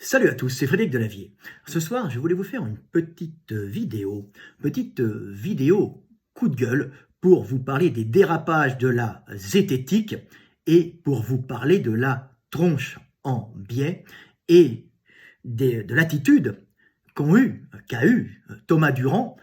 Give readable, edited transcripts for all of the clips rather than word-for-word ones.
Salut à tous, c'est Frédéric Delavier. Ce soir, je voulais vous faire une petite vidéo coup de gueule pour vous parler des dérapages de la zététique et pour vous parler de la tronche en biais et de l'attitude qu'a eu Thomas Durand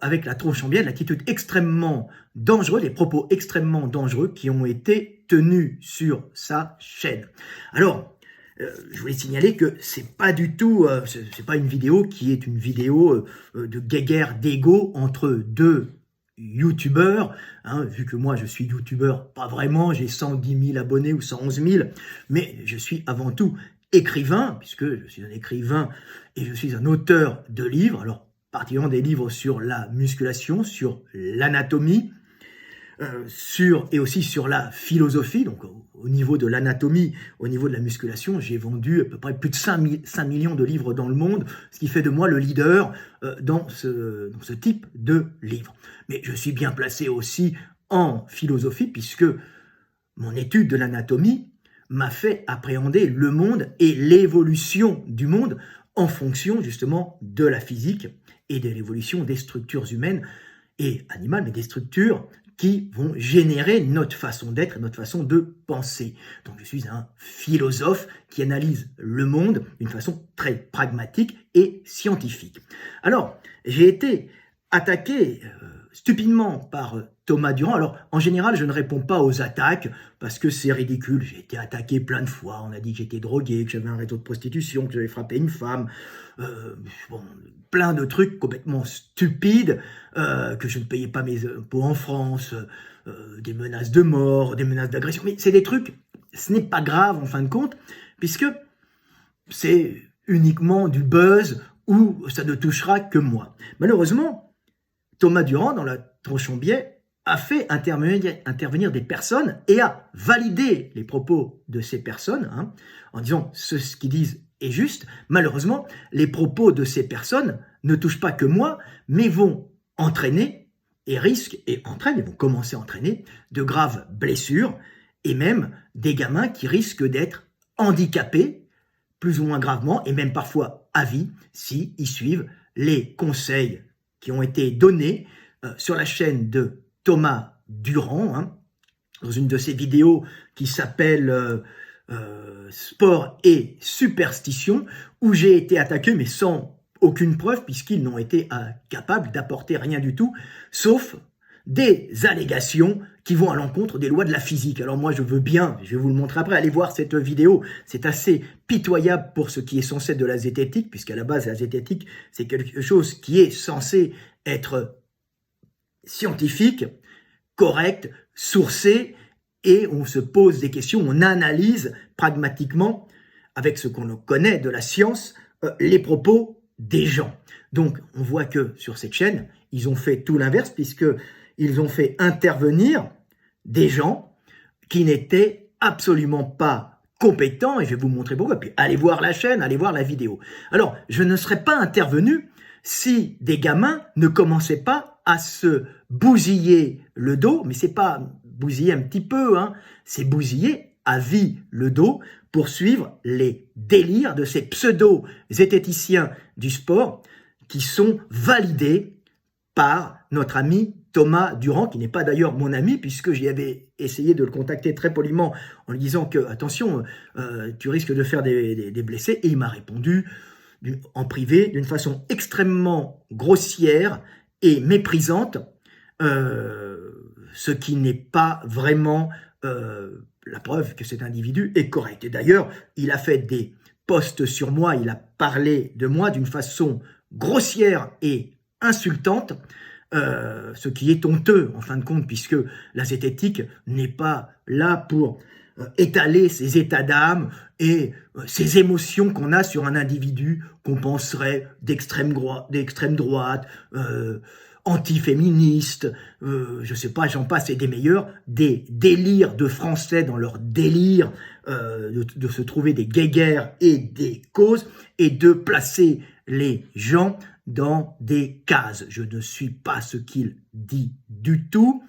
avec la tronche en biais, l'attitude extrêmement dangereuse, les propos extrêmement dangereux qui ont été tenus sur sa chaîne. Alors, je voulais signaler que c'est pas du tout, c'est pas une vidéo qui est une vidéo de guéguerre d'ego entre deux youtubeurs, hein, vu que moi je suis youtubeur, pas vraiment, j'ai 110 000 abonnés ou 111 000, mais je suis avant tout écrivain, puisque je suis un écrivain et je suis un auteur de livres, alors particulièrement des livres sur la musculation, sur l'anatomie, et aussi sur la philosophie. Donc au niveau de l'anatomie, au niveau de la musculation, j'ai vendu à peu près plus de 5 millions de livres dans le monde, ce qui fait de moi le leader dans ce type de livre. Mais je suis bien placé aussi en philosophie, puisque mon étude de l'anatomie m'a fait appréhender le monde et l'évolution du monde en fonction justement de la physique et de l'évolution des structures humaines et animales, mais des structures qui vont générer notre façon d'être et notre façon de penser. Donc je suis un philosophe qui analyse le monde d'une façon très pragmatique et scientifique. Alors, j'ai été attaqué stupidement par Thomas Durand. Alors, en général, je ne réponds pas aux attaques parce que c'est ridicule. J'ai été attaqué plein de fois. On a dit que j'étais drogué, que j'avais un réseau de prostitution, que j'avais frappé une femme. Plein de trucs complètement stupides, que je ne payais pas mes impôts en France, des menaces de mort, des menaces d'agression. Mais c'est des trucs, ce n'est pas grave en fin de compte, puisque c'est uniquement du buzz où ça ne touchera que moi. Malheureusement, Thomas Durand, dans la tronche en biais, a fait intervenir des personnes et a validé les propos de ces personnes, hein, en disant ce qu'ils disent est juste. Malheureusement, les propos de ces personnes ne touchent pas que moi, mais vont entraîner et vont commencer à entraîner de graves blessures et même des gamins qui risquent d'être handicapés plus ou moins gravement et même parfois à vie s'ils suivent les conseils qui ont été donnés sur la chaîne de Thomas Durand, hein, dans une de ses vidéos qui s'appelle Sport et superstition, où j'ai été attaqué, mais sans aucune preuve, puisqu'ils n'ont été capables d'apporter rien du tout, sauf des allégations qui vont à l'encontre des lois de la physique. Alors moi, je veux bien, je vais vous le montrer après, allez voir cette vidéo, c'est assez pitoyable pour ce qui est censé être de la zététique, puisqu'à la base, la zététique, c'est quelque chose qui est censé être scientifique, correct, sourcé, et on se pose des questions, on analyse pragmatiquement, avec ce qu'on connaît de la science, les propos des gens. Donc, on voit que sur cette chaîne, ils ont fait tout l'inverse, puisqu'ils ont fait intervenir des gens qui n'étaient absolument pas compétents, et je vais vous montrer pourquoi. Puis allez voir la chaîne, allez voir la vidéo. Alors, je ne serais pas intervenu si des gamins ne commençaient pas à se bousiller le dos, mais c'est pas bousiller un petit peu, hein, c'est bousiller à vie le dos pour suivre les délires de ces pseudo-zététiciens du sport qui sont validés par notre ami Thomas Durand, qui n'est pas d'ailleurs mon ami, puisque j'y avais essayé de le contacter très poliment en lui disant que, attention, tu risques de faire des blessés, et il m'a répondu en privé d'une façon extrêmement grossière et méprisante, ce qui n'est pas vraiment la preuve que cet individu est correct. Et d'ailleurs, il a fait des posts sur moi, il a parlé de moi d'une façon grossière et insultante, ce qui est honteux en fin de compte, puisque la zététique n'est pas là pour étaler ses états d'âme et ses émotions qu'on a sur un individu qu'on penserait d'extrême droite, anti-féministe, je sais pas, j'en passe et des meilleurs, des délires de Français dans leur délire de se trouver des guéguerres et des causes et de placer les gens dans des cases. Je ne suis pas ce qu'il dit du tout.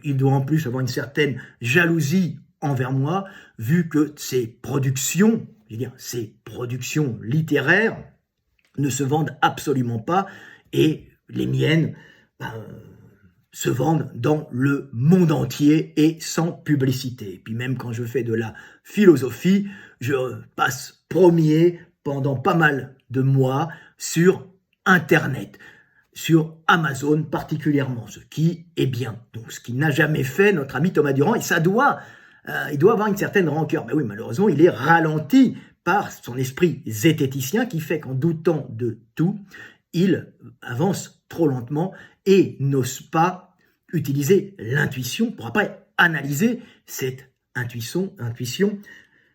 Il doit en plus avoir une certaine jalousie envers moi, vu que ses productions je veux dire, ses productions littéraires ne se vendent absolument pas, et les miennes se vendent dans le monde entier et sans publicité. Et puis même quand je fais de la philosophie, je passe premier pendant pas mal de mois sur Internet, sur Amazon particulièrement, ce qui est bien. Donc ce qui n'a jamais fait notre ami Thomas Durand, et ça il doit avoir une certaine rancœur. Mais oui, malheureusement, il est ralenti par son esprit zététicien qui fait qu'en doutant de tout, il avance trop lentement et n'ose pas utiliser l'intuition pour après analyser cette intuition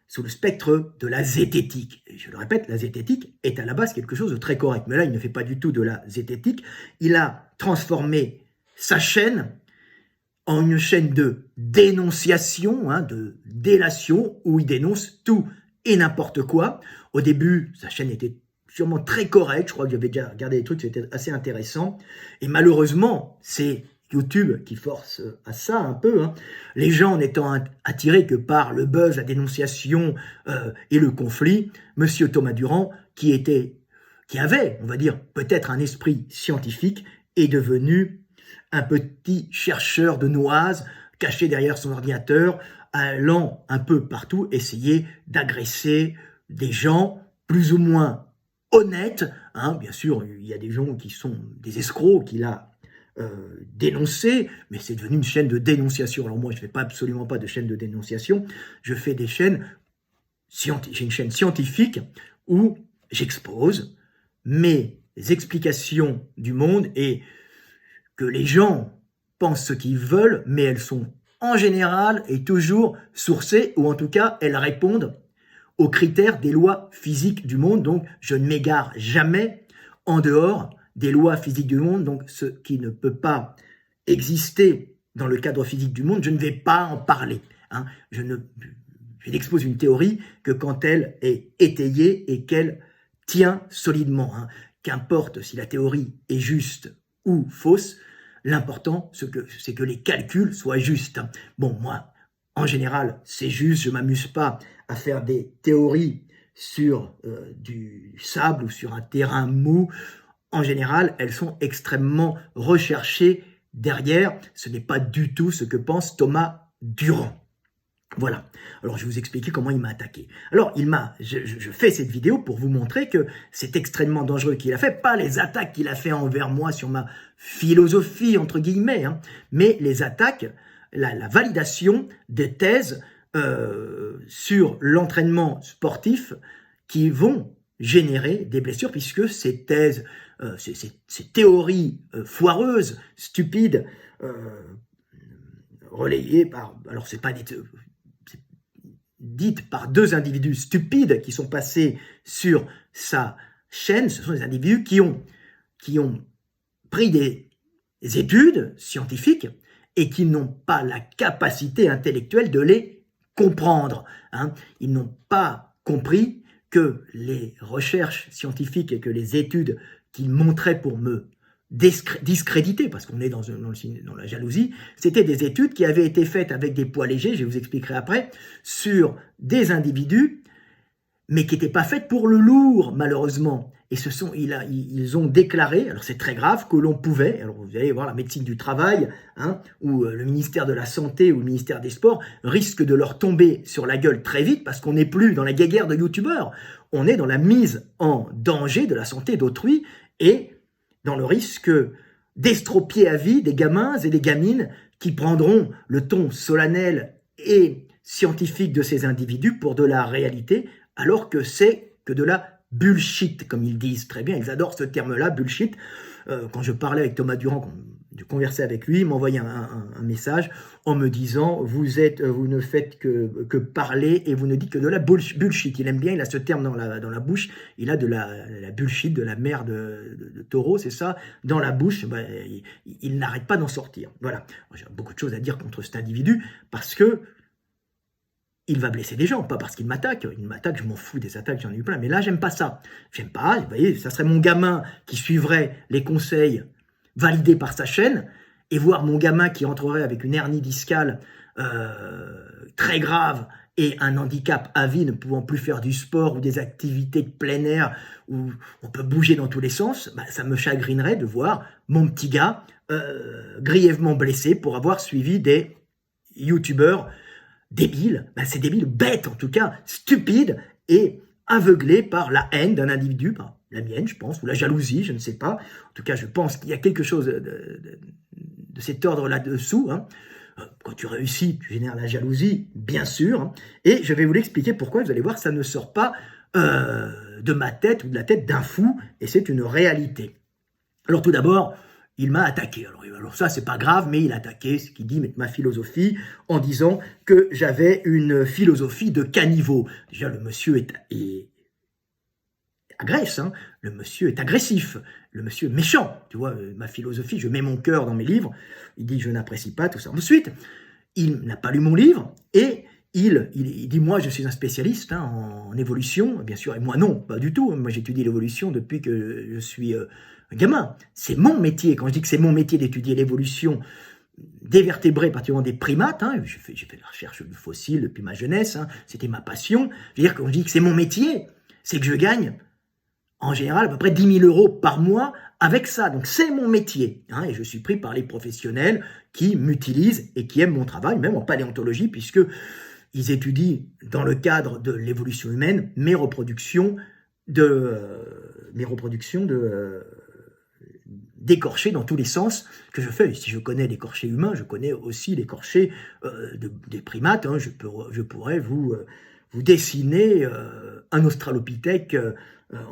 sous le spectre de la zététique. Et je le répète, la zététique est à la base quelque chose de très correct. Mais là, il ne fait pas du tout de la zététique. Il a transformé sa chaîne en une chaîne de dénonciation, de délation, où il dénonce tout et n'importe quoi. Au début, sa chaîne était sûrement très correcte. Je crois que j'avais déjà regardé des trucs, c'était assez intéressant. Et malheureusement, c'est YouTube qui force à ça un peu. Les gens n'étant attirés que par le buzz, la dénonciation et le conflit, Monsieur Thomas Durand, qui avait, on va dire, peut-être un esprit scientifique, est devenu un petit chercheur de noises caché derrière son ordinateur, allant un peu partout essayer d'agresser des gens plus ou moins honnêtes. Bien sûr, il y a des gens qui sont des escrocs qu'il a dénoncés, mais c'est devenu une chaîne de dénonciation. Alors moi, je ne fais absolument pas de chaîne de dénonciation, je fais des chaînes scientifiques. J'ai une chaîne scientifique où j'expose mes explications du monde et que les gens pensent ce qu'ils veulent, mais elles sont en général et toujours sourcées, ou en tout cas, elles répondent aux critères des lois physiques du monde. Donc, je ne m'égare jamais en dehors des lois physiques du monde. Donc, ce qui ne peut pas exister dans le cadre physique du monde, je ne vais pas en parler. Je n'expose une théorie que quand elle est étayée et qu'elle tient solidement. Qu'importe si la théorie est juste ou fausse, l'important, c'est que les calculs soient justes. Bon, moi, en général, c'est juste, je ne m'amuse pas à faire des théories sur du sable ou sur un terrain mou. En général, elles sont extrêmement recherchées derrière. Ce n'est pas du tout ce que pense Thomas Durand. Voilà. Alors, je vais vous expliquer comment il m'a attaqué. Alors, je fais cette vidéo pour vous montrer que c'est extrêmement dangereux qu'il a fait, pas les attaques qu'il a fait envers moi sur ma philosophie, entre guillemets, mais les attaques, la validation des thèses sur l'entraînement sportif qui vont générer des blessures, puisque ces thèses, ces théories foireuses, stupides, relayées par... Alors, c'est pas dites par deux individus stupides qui sont passés sur sa chaîne. Ce sont des individus qui ont pris des études scientifiques et qui n'ont pas la capacité intellectuelle de les comprendre. Ils n'ont pas compris que les recherches scientifiques et que les études qu'ils montraient pour me discréditer, parce qu'on est dans la jalousie, c'était des études qui avaient été faites avec des poids légers, je vous expliquerai après, sur des individus, mais qui n'étaient pas faites pour le lourd, malheureusement. Et ils ont déclaré, alors c'est très grave, que l'on pouvait, alors vous allez voir la médecine du travail, ou le ministère de la Santé ou le ministère des Sports, risque de leur tomber sur la gueule très vite, parce qu'on n'est plus dans la guéguerre de youtubeurs, on est dans la mise en danger de la santé d'autrui, et dans le risque d'estropier à vie des gamins et des gamines qui prendront le ton solennel et scientifique de ces individus pour de la réalité, alors que c'est que de la bullshit, comme ils disent très bien. Ils adorent ce terme-là, bullshit. Quand je parlais avec Thomas Durand, quand je conversais avec lui, il m'envoyait un message en me disant « vous ne faites que parler et vous ne dites que de la bullshit ». Il aime bien, il a ce terme dans la bouche, il a de la bullshit, de la merde de taureau, c'est ça, dans la bouche, il n'arrête pas d'en sortir. Voilà, j'ai beaucoup de choses à dire contre cet individu, parce que il va blesser des gens, pas parce qu'il m'attaque. Il m'attaque, je m'en fous des attaques, j'en ai eu plein. Mais là, j'aime pas ça. J'aime pas, vous voyez, ça serait mon gamin qui suivrait les conseils validés par sa chaîne, et voir mon gamin qui rentrerait avec une hernie discale très grave et un handicap à vie, ne pouvant plus faire du sport ou des activités de plein air où on peut bouger dans tous les sens, ça me chagrinerait de voir mon petit gars grièvement blessé pour avoir suivi des youtubeurs débiles, c'est débile, bêtes en tout cas, stupides et aveuglés par la haine d'un individu, par la mienne je pense, ou la jalousie, je ne sais pas. En tout cas, je pense qu'il y a quelque chose de cet ordre là-dessous. Quand tu réussis, tu génères la jalousie, bien sûr. Et je vais vous l'expliquer pourquoi, vous allez voir, ça ne sort pas de ma tête ou de la tête d'un fou, et c'est une réalité. Alors tout d'abord, il m'a attaqué. Alors ça, c'est pas grave, mais il a attaqué ce qu'il dit, ma philosophie, en disant que j'avais une philosophie de caniveau. Déjà, le monsieur agresse, le monsieur est agressif, le monsieur est méchant. Tu vois, ma philosophie, je mets mon cœur dans mes livres. Il dit, je n'apprécie pas tout ça. Ensuite, il n'a pas lu mon livre et il dit, moi, je suis un spécialiste en évolution. Bien sûr, et moi, non, pas du tout. Moi, j'étudie l'évolution depuis que je suis gamin. C'est mon métier. Quand je dis que c'est mon métier d'étudier l'évolution des vertébrés, particulièrement des primates, j'ai fait de la recherche de fossiles depuis ma jeunesse, c'était ma passion. Je veux dire, quand je dis que c'est mon métier, c'est que je gagne en général à peu près 10 000 € par mois avec ça. Donc c'est mon métier. Et je suis pris par les professionnels qui m'utilisent et qui aiment mon travail, même en paléontologie, puisque ils étudient dans le cadre de l'évolution humaine mes reproductions d'écorchés dans tous les sens que je fais. Et si je connais l'écorché humain, je connais aussi l'écorché des primates. Je pourrais vous dessiner un australopithèque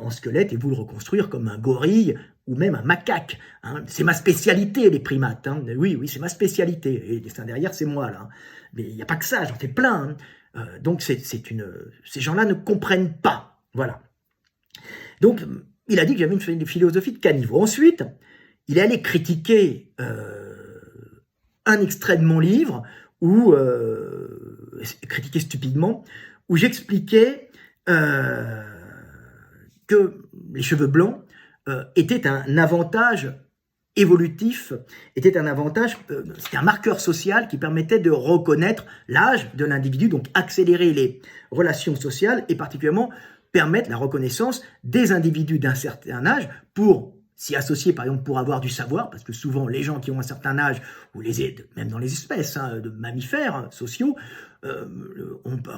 en squelette et vous le reconstruire comme un gorille ou même un macaque. C'est ma spécialité, les primates. Oui, c'est ma spécialité. Et derrière, c'est moi, là. Mais il n'y a pas que ça, j'en fais plein. Donc, ces gens-là ne comprennent pas. Voilà. Donc, il a dit que j'avais une philosophie de caniveau. Ensuite, il est allé critiquer un extrait de mon livre, ou critiquer stupidement, où j'expliquais que les cheveux blancs étaient un avantage évolutif, c'était un marqueur social qui permettait de reconnaître l'âge de l'individu, donc accélérer les relations sociales et particulièrement permettre la reconnaissance des individus d'un certain âge pour s'y associer, par exemple, pour avoir du savoir, parce que souvent, les gens qui ont un certain âge, ou même dans les espèces de mammifères sociaux,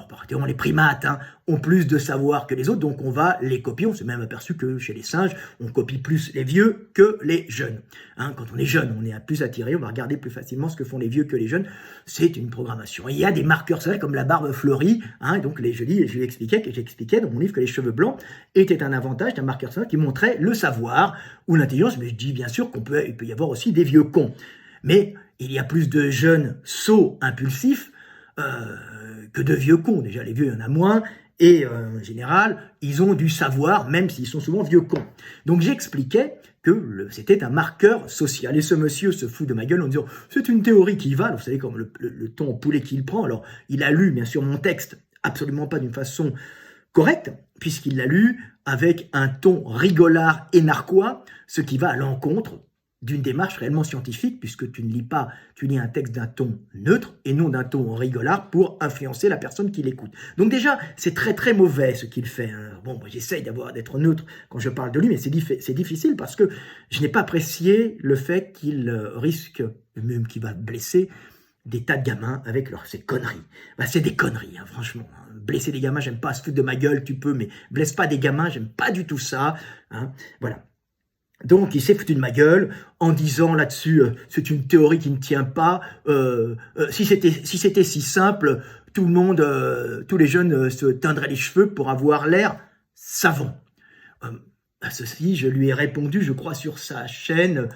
particulièrement les primates, ont plus de savoir que les autres, donc on va les copier. On s'est même aperçu que chez les singes, on copie plus les vieux que les jeunes. Quand on est jeune, on est plus attiré, on va regarder plus facilement ce que font les vieux que les jeunes. C'est une programmation. Et il y a des marqueurs sociaux comme la barbe fleurie, donc je lui expliquais dans mon livre que les cheveux blancs étaient un avantage d'un marqueur social qui montrait le savoir ou l'intelligence, mais je dis bien sûr il peut y avoir aussi des vieux cons. Mais il y a plus de jeunes sots impulsifs que de vieux cons. Déjà, les vieux, il y en a moins, et en général, ils ont du savoir, même s'ils sont souvent vieux cons. Donc j'expliquais que c'était un marqueur social, et ce monsieur se fout de ma gueule en disant « c'est une théorie qui va », vous savez, comme le ton au poulet qu'il prend. Alors, il a lu, bien sûr, mon texte, absolument pas d'une façon correcte, puisqu'il l'a lu avec un ton rigolard et narquois, ce qui va à l'encontre d'une démarche réellement scientifique, puisque tu lis un texte d'un ton neutre et non d'un ton rigolard pour influencer la personne qui l'écoute. Donc déjà, c'est très très mauvais ce qu'il fait. Bon, moi j'essaye d'être neutre quand je parle de lui, mais c'est difficile parce que je n'ai pas apprécié le fait qu'il risque, même qu'il va blesser des tas de gamins avec ces conneries. C'est des conneries, franchement. Blesser des gamins, j'aime pas, se foutre de ma gueule, tu peux, mais blesse pas des gamins, j'aime pas du tout ça. Voilà. Donc, il s'est foutu de ma gueule en disant là-dessus, c'est une théorie qui ne tient pas. Si c'était si simple, tous les jeunes se teindraient les cheveux pour avoir l'air savant. À ceci, je lui ai répondu, je crois, sur sa chaîne,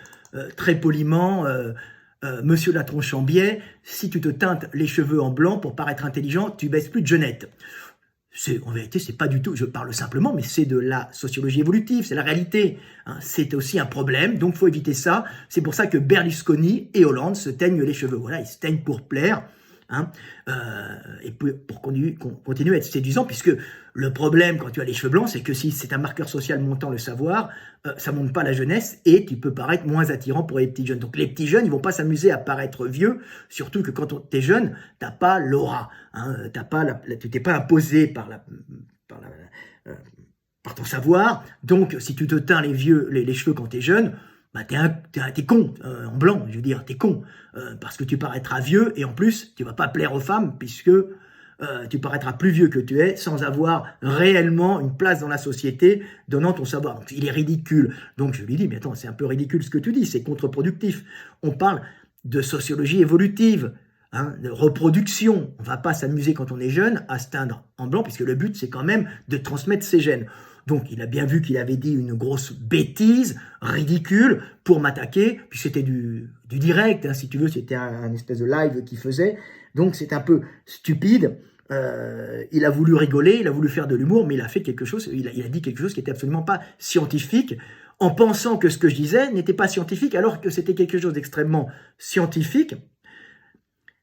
très poliment, Monsieur la tronche en biais, si tu te teintes les cheveux en blanc pour paraître intelligent, tu baisses plus de jeunette. En vérité, c'est pas du tout, je parle simplement, mais c'est de la sociologie évolutive, c'est la réalité. C'est aussi un problème, donc il faut éviter ça. C'est pour ça que Berlusconi et Hollande se teignent les cheveux. Voilà, ils se teignent pour plaire. hein, et pour continuer à être séduisant, puisque le problème quand tu as les cheveux blancs, c'est que si c'est un marqueur social montant le savoir, ça monte pas la jeunesse et tu peux paraître moins attirant pour les petits jeunes. Donc les petits jeunes, ils vont pas s'amuser à paraître vieux, surtout que quand t'es jeune, t'as pas l'aura, hein, tu t'es pas imposé par euh, par ton savoir. Donc si tu te teins les cheveux quand t'es jeune, bah t'es con, en blanc, je veux dire, t'es con, parce que tu paraîtras vieux et en plus tu vas pas plaire aux femmes puisque tu paraîtras plus vieux que tu es sans avoir réellement une place dans la société donnant ton savoir. Donc il est ridicule. Donc je lui dis, mais attends, c'est un peu ridicule ce que tu dis, c'est contre-productif. On parle de sociologie évolutive, hein, de reproduction. On va pas s'amuser quand on est jeune à se teindre en blanc puisque le but c'est quand même de transmettre ses gènes. Donc il a bien vu qu'il avait dit une grosse bêtise, ridicule, pour m'attaquer, puis c'était du direct, hein, si tu veux, c'était un espèce de live qu'il faisait, donc c'est un peu stupide. Il a voulu rigoler, il a voulu faire de l'humour, mais il a fait quelque chose, il a dit quelque chose qui n'était absolument pas scientifique, en pensant que ce que je disais n'était pas scientifique, alors que c'était quelque chose d'extrêmement scientifique,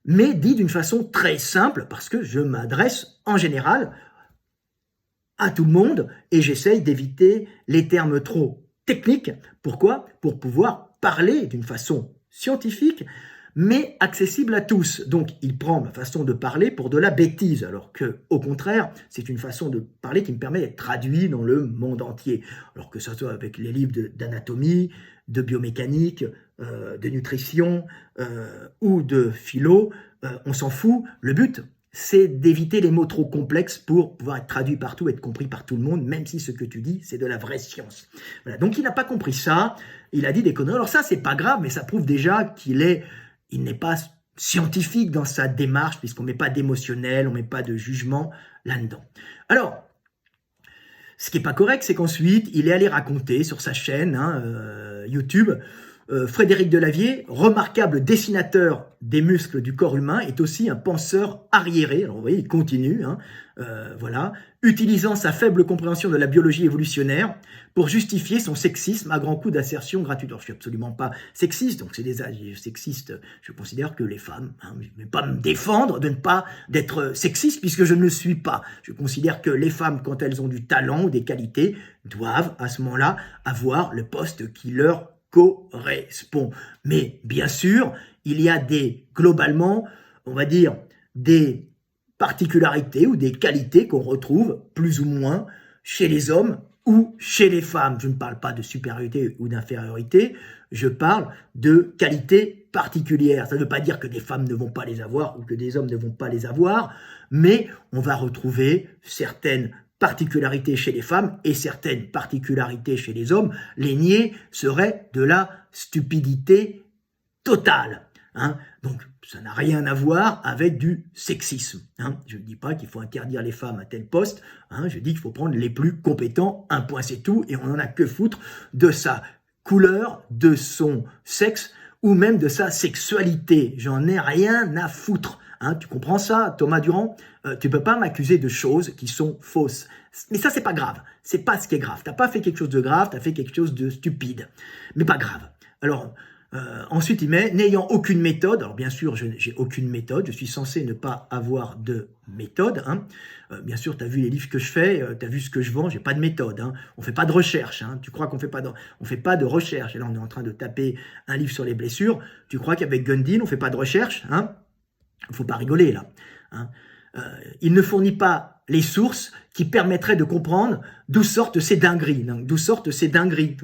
mais dit d'une façon très simple, parce que je m'adresse en général à tout le monde et j'essaye d'éviter les termes trop techniques. Pourquoi? Pour pouvoir parler d'une façon scientifique, mais accessible à tous. Donc, il prend ma façon de parler pour de la bêtise, alors que, au contraire, c'est une façon de parler qui me permet d'être traduit dans le monde entier. Alors que ça soit avec les livres d'anatomie, de biomécanique, de nutrition ou de philo, on s'en fout. Le but, c'est d'éviter les mots trop complexes pour pouvoir être traduit partout, être compris par tout le monde, même si ce que tu dis, c'est de la vraie science. Voilà. Donc il n'a pas compris ça, il a dit des conneries. Alors ça, c'est pas grave, mais ça prouve déjà il n'est pas scientifique dans sa démarche, puisqu'on ne met pas d'émotionnel, on ne met pas de jugement là-dedans. Alors, ce qui n'est pas correct, c'est qu'ensuite, il est allé raconter sur sa chaîne YouTube, Frédéric Delavier, remarquable dessinateur des muscles du corps humain, est aussi un penseur arriéré. Alors vous voyez, il continue, voilà, utilisant sa faible compréhension de la biologie évolutionnaire pour justifier son sexisme à grands coups d'assertion gratuite. Alors je suis absolument pas sexiste, donc c'est des sexistes. Je considère que les femmes, je ne vais pas me défendre d'être sexiste puisque je ne le suis pas. Je considère que les femmes, quand elles ont du talent ou des qualités, doivent à ce moment-là avoir le poste qui leur correspond. Mais bien sûr, il y a globalement, on va dire, des particularités ou des qualités qu'on retrouve plus ou moins chez les hommes ou chez les femmes. Je ne parle pas de supériorité ou d'infériorité, je parle de qualités particulières. Ça ne veut pas dire que des femmes ne vont pas les avoir ou que des hommes ne vont pas les avoir, mais on va retrouver certaines particularités chez les femmes et certaines particularités chez les hommes. Les nier serait de la stupidité totale. Donc, ça n'a rien à voir avec du sexisme. Je ne dis pas qu'il faut interdire les femmes à tel poste. Je dis qu'il faut prendre les plus compétents. Un point, c'est tout. Et on n'en a que foutre de sa couleur, de son sexe ou même de sa sexualité. J'en ai rien à foutre. Tu comprends ça, Thomas Durand? Tu peux pas m'accuser de choses qui sont fausses. Mais ça, c'est pas grave. C'est pas ce qui est grave. T'as pas fait quelque chose de grave, t'as fait quelque chose de stupide. Mais pas grave. Alors, ensuite, il met, n'ayant aucune méthode, alors bien sûr, j'ai aucune méthode, je suis censé ne pas avoir de méthode. Bien sûr, tu as vu les livres que je fais, tu as vu ce que je vends, j'ai pas de méthode. On fait pas de recherche. Tu crois qu'on fait pas de recherche. Et là, on est en train de taper un livre sur les blessures. Tu crois qu'avec Gundin, on fait pas de recherche? Faut pas rigoler, là. Il ne fournit pas les sources qui permettraient de comprendre d'où sortent ces dingueries. D'où sortent ces dingueries.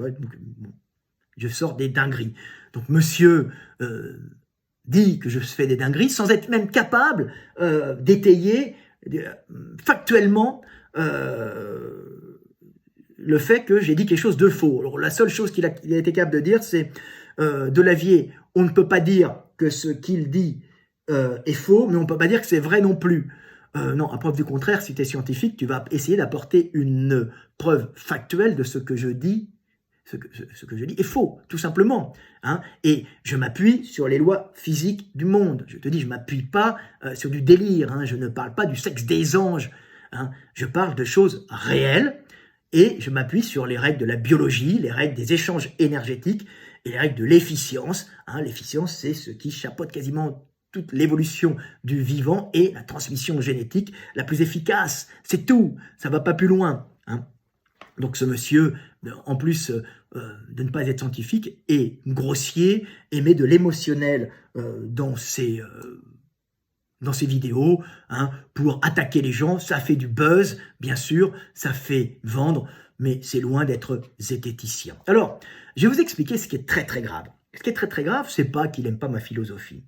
Je sors des dingueries. Donc, monsieur dit que je fais des dingueries sans être même capable d'étayer factuellement le fait que j'ai dit quelque chose de faux. Alors, la seule chose qu'il a été capable de dire, c'est Delavier, on ne peut pas dire que ce qu'il dit est faux, mais on ne peut pas dire que c'est vrai non plus. Non, à preuve du contraire, si tu es scientifique, tu vas essayer d'apporter une preuve factuelle de ce que je dis. Ce que je dis est faux, tout simplement. Et je m'appuie sur les lois physiques du monde. Je te dis, je ne m'appuie pas sur du délire. Je ne parle pas du sexe des anges. Je parle de choses réelles et je m'appuie sur les règles de la biologie, les règles des échanges énergétiques et les règles de l'efficience. L'efficience, c'est ce qui chapeaute quasiment toute l'évolution du vivant et la transmission génétique la plus efficace. C'est tout, ça va pas plus loin. Hein. Donc ce monsieur, en plus de ne pas être scientifique, est grossier et met de l'émotionnel dans ses vidéos, hein, pour attaquer les gens. Ça fait du buzz, bien sûr, ça fait vendre, mais c'est loin d'être zététicien. Alors, je vais vous expliquer ce qui est très très grave. Ce qui est très très grave, c'est pas qu'il n'aime pas ma philosophie.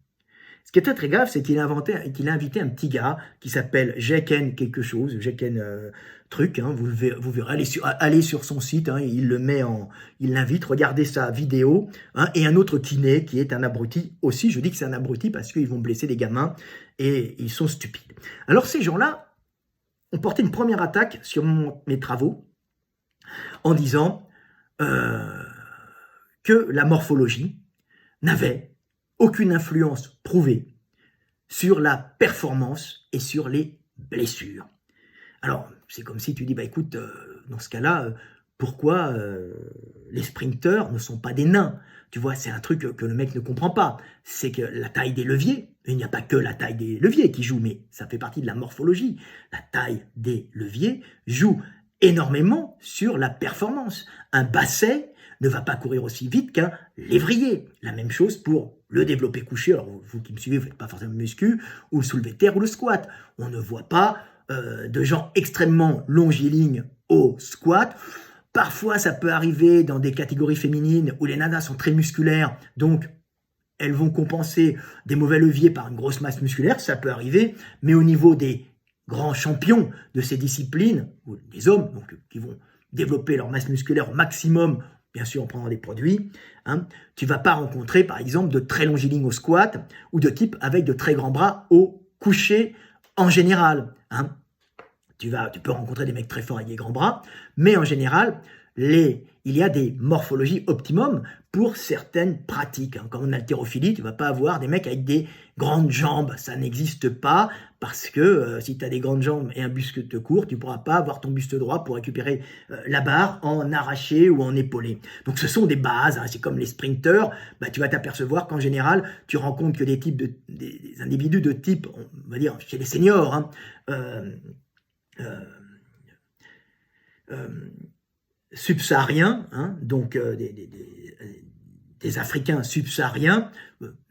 Ce qui est très très grave, c'est qu'il a invité un petit gars qui s'appelle Jeken quelque chose, Jeken truc, hein, vous verrez, allez sur son site, hein, il l'invite, regardez sa vidéo, hein, et un autre kiné qui est un abruti aussi. Je dis que c'est un abruti parce qu'ils vont blesser des gamins et ils sont stupides. Alors ces gens-là ont porté une première attaque sur mes travaux en disant que la morphologie n'avait aucune influence prouvée sur la performance et sur les blessures. Alors, c'est comme si tu dis, bah écoute, dans ce cas-là, pourquoi les sprinteurs ne sont pas des nains? Tu vois, c'est un truc que le mec ne comprend pas. C'est que la taille des leviers, il n'y a pas que la taille des leviers qui joue, mais ça fait partie de la morphologie. La taille des leviers joue énormément sur la performance. Un basset ne va pas courir aussi vite qu'un lévrier. La même chose pour le développé couché. Alors, vous qui me suivez, vous ne faites pas forcément le muscu, ou le soulevé de terre, ou le squat. On ne voit pas de gens extrêmement longilignes au squat. Parfois, ça peut arriver dans des catégories féminines où les nanas sont très musculaires, donc elles vont compenser des mauvais leviers par une grosse masse musculaire, ça peut arriver, mais au niveau des grands champions de ces disciplines, ou des hommes donc, qui vont développer leur masse musculaire au maximum, bien sûr en prenant des produits, hein, tu ne vas pas rencontrer par exemple de très longilignes au squat ou de type avec de très grands bras au couché en général. Hein. Tu peux rencontrer des mecs très forts avec des grands bras, mais en général, il y a des morphologies optimum pour certaines pratiques. Hein. Comme en haltérophilie, tu ne vas pas avoir des mecs avec des grandes jambes. Ça n'existe pas parce que si tu as des grandes jambes et un buste court, tu ne pourras pas avoir ton buste droit pour récupérer la barre en arraché ou en épaulé. Donc ce sont des bases. Hein. C'est comme les sprinteurs. Bah, tu vas t'apercevoir qu'en général, tu rencontres que des individus de type, on va dire, chez les seniors, hein, subsahariens, hein, donc des Africains subsahariens,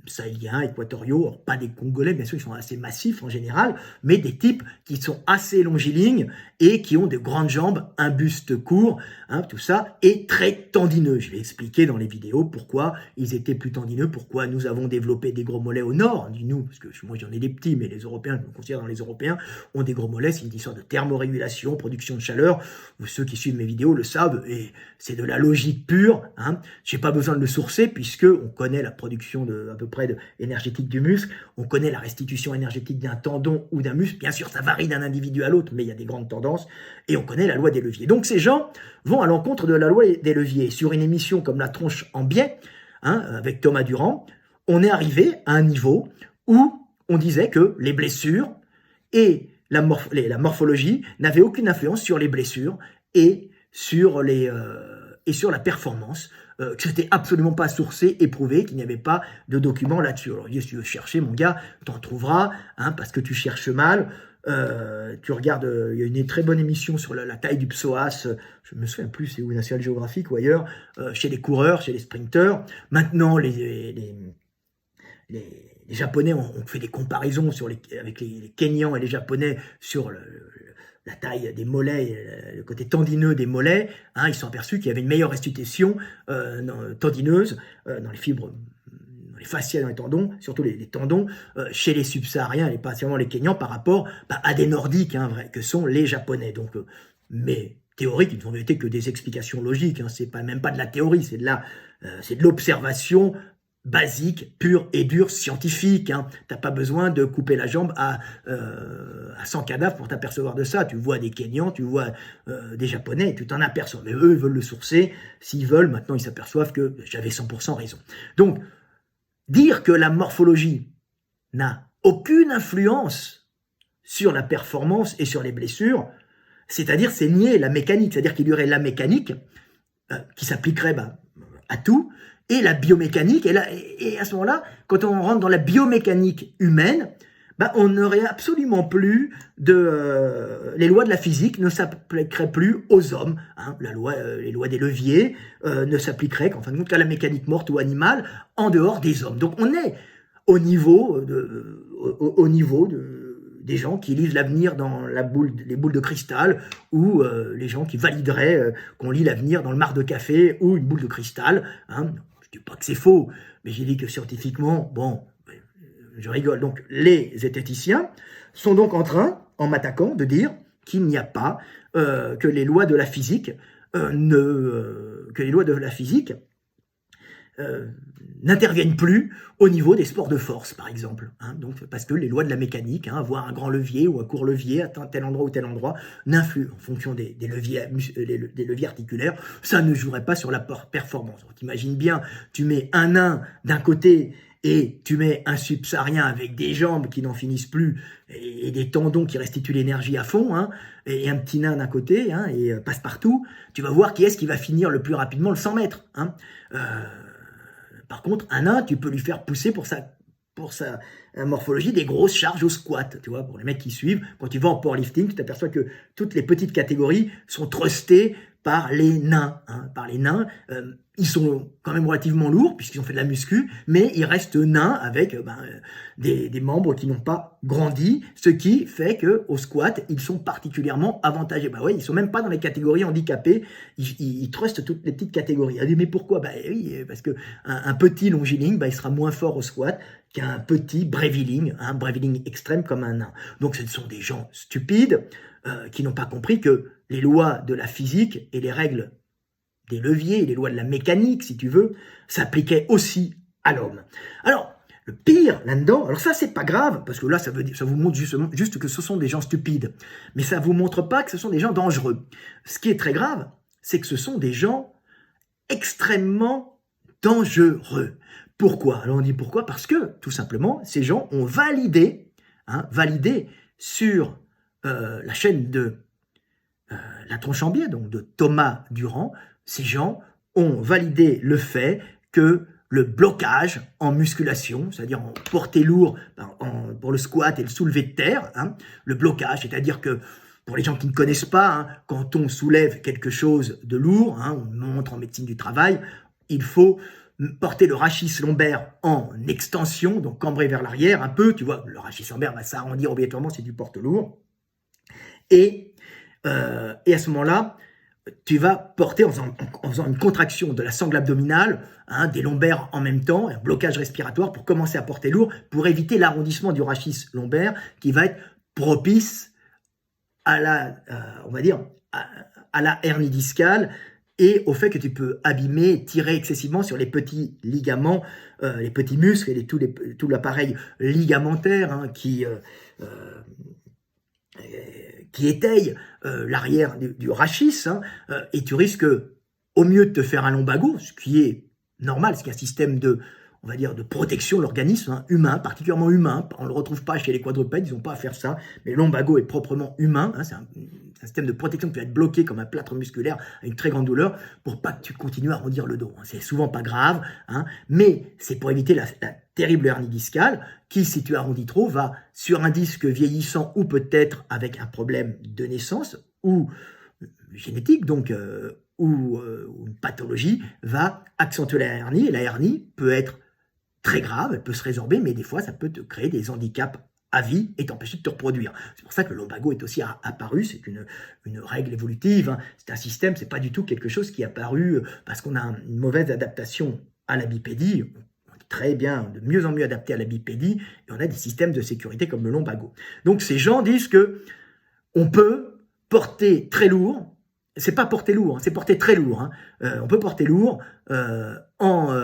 sahéliens, équatoriaux, pas des Congolais, bien sûr, ils sont assez massifs en général, mais des types qui sont assez longilignes et qui ont de grandes jambes, un buste court, hein, tout ça, et très tendineux. Je vais expliquer dans les vidéos pourquoi ils étaient plus tendineux, pourquoi nous avons développé des gros mollets au nord, dis-nous, parce que moi j'en ai des petits, mais les Européens, je me considère dans les Européens, ont des gros mollets, c'est une histoire de thermorégulation, production de chaleur. Ceux qui suivent mes vidéos le savent, et c'est de la logique pure. Hein. Je n'ai pas besoin de le sourcer, puisque on connaît la production à peu près énergétique du muscle, on connaît la restitution énergétique d'un tendon ou d'un muscle. Bien sûr, ça varie d'un individu à l'autre, mais il y a des grandes tendances, et on connaît la loi des leviers. Donc ces gens vont à l'encontre de la loi des leviers. Sur une émission comme La Tronche en biais, hein, avec Thomas Durand, on est arrivé à un niveau où on disait que les blessures et la morphologie n'avaient aucune influence sur les blessures et sur la performance, que c'était absolument pas sourcé et prouvé, qu'il n'y avait pas de documents là-dessus. Alors, si tu veux chercher, mon gars, t'en trouveras, hein, parce que tu cherches mal. Tu regardes, il y a une très bonne émission sur la taille du psoas, je me souviens plus, c'est où, National Geographic ou ailleurs, chez les coureurs, chez les sprinteurs. Maintenant, les Japonais ont fait des comparaisons avec les Kenyans et les Japonais sur la taille des mollets, le côté tendineux des mollets. Hein, ils se sont aperçus qu'il y avait une meilleure restitution tendineuse dans les fibres, dans les fascias, dans les tendons, surtout les tendons, chez les subsahariens et pas seulement les Kenyans par rapport à des Nordiques, hein, que sont les Japonais. Donc, mais théoriques, ils n'ont été que des explications logiques. Hein, c'est même pas de la théorie, c'est de l'observation basique, pure et dure, scientifique. Hein. Tu n'as pas besoin de couper la jambe à 100 cadavres pour t'apercevoir de ça. Tu vois des Kenyans, tu vois des Japonais, tu t'en aperçois. Mais eux, ils veulent le sourcer. S'ils veulent, maintenant, ils s'aperçoivent que j'avais 100% raison. Donc, dire que la morphologie n'a aucune influence sur la performance et sur les blessures, c'est-à-dire c'est nier la mécanique. C'est-à-dire qu'il y aurait la mécanique qui s'appliquerait à tout, et la biomécanique. Et à ce moment-là, quand on rentre dans la biomécanique humaine, on n'aurait absolument plus les lois de la physique ne s'appliqueraient plus aux hommes. Hein. Les lois des leviers ne s'appliqueraient qu'en fin de compte qu'à la mécanique morte ou animale en dehors des hommes. Donc on est au niveau des gens qui lisent l'avenir dans les boules de cristal, ou les gens qui valideraient qu'on lit l'avenir dans le marc de café ou une boule de cristal. Hein. Je ne dis pas que c'est faux, mais j'ai dit que scientifiquement, bon, je rigole. Donc les zététiciens sont donc en train, en m'attaquant, de dire qu'il n'y a pas, que les lois de la physique n'interviennent plus au niveau des sports de force, par exemple. Hein, donc, parce que les lois de la mécanique, avoir un grand levier ou un court levier à tel endroit ou tel endroit, n'influent en fonction des leviers articulaires. Ça ne jouerait pas sur la performance. T'imagines bien, tu mets un nain d'un côté et tu mets un subsaharien avec des jambes qui n'en finissent plus et des tendons qui restituent l'énergie à fond, hein, et un petit nain d'un côté, hein, et passe-partout, tu vas voir qui est-ce qui va finir le plus rapidement le 100 mètres. Hein. Par contre, un nain, tu peux lui faire pousser pour sa morphologie des grosses charges au squat. Tu vois, pour les mecs qui suivent, quand tu vas en powerlifting, tu t'aperçois que toutes les petites catégories sont trustées par les nains. Hein. Par les nains, ils sont quand même relativement lourds puisqu'ils ont fait de la muscu, mais ils restent nains avec des membres qui n'ont pas grandi, ce qui fait que au squat, ils sont particulièrement avantagés. Ouais, ils sont même pas dans les catégories handicapées, ils trustent toutes les petites catégories. Elle dit mais pourquoi? Oui, parce que un petit longiligne, il sera moins fort au squat qu'un petit breviling, un breviling extrême comme un nain. Donc ce sont des gens stupides qui n'ont pas compris que les lois de la physique et les règles des leviers, les lois de la mécanique, si tu veux, s'appliquaient aussi à l'homme. Alors, le pire là-dedans, alors ça c'est pas grave, parce que là ça vous montre juste que ce sont des gens stupides, mais ça vous montre pas que ce sont des gens dangereux. Ce qui est très grave, c'est que ce sont des gens extrêmement dangereux. Pourquoi? Alors on dit pourquoi? Parce que, tout simplement, ces gens ont validé sur la chaîne de La Tronche en Biais, donc de Thomas Durand, ces gens ont validé le fait que le blocage en musculation, c'est-à-dire en portée lourde pour le squat et le soulevé de terre, hein, le blocage, c'est-à-dire que pour les gens qui ne connaissent pas, hein, quand on soulève quelque chose de lourd, hein, on montre en médecine du travail, il faut porter le rachis lombaire en extension, donc cambrer vers l'arrière un peu, tu vois, le rachis lombaire va s'arrondir obligatoirement, c'est du porte-lourd, et à ce moment-là, tu vas porter en faisant une contraction de la sangle abdominale, hein, des lombaires en même temps, un blocage respiratoire pour commencer à porter lourd, pour éviter l'arrondissement du rachis lombaire qui va être propice à on va dire, à la hernie discale et au fait que tu peux abîmer, tirer excessivement sur les petits ligaments, les petits muscles et tout l'appareil ligamentaire, hein, qui étaye l'arrière du rachis, hein, et tu risques, au mieux de te faire un lumbago, ce qui est normal, c'est un système de protection de l'organisme, hein, humain, particulièrement humain. On ne le retrouve pas chez les quadrupèdes, ils n'ont pas à faire ça, mais le lumbago est proprement humain, hein, c'est un système de protection qui va être bloqué comme un plâtre musculaire à une très grande douleur pour pas que tu continues à arrondir le dos. Hein. C'est souvent pas grave, hein, mais c'est pour éviter la terrible hernie discale qui, si tu arrondis trop, va sur un disque vieillissant ou peut-être avec un problème de naissance ou génétique, donc ou une pathologie, va accentuer la hernie. Et la hernie peut être très grave, elle peut se résorber, mais des fois, ça peut te créer des handicaps à vie et t'empêcher de te reproduire. C'est pour ça que le lumbago est aussi apparu, c'est une règle évolutive, hein. C'est un système, c'est pas du tout quelque chose qui est apparu parce qu'on a une mauvaise adaptation à la bipédie. On est très bien, de mieux en mieux adapté à la bipédie, et on a des systèmes de sécurité comme le lumbago. Donc ces gens disent que on peut porter très lourd, c'est pas porter lourd, hein, c'est porter très lourd, hein. On peut porter lourd en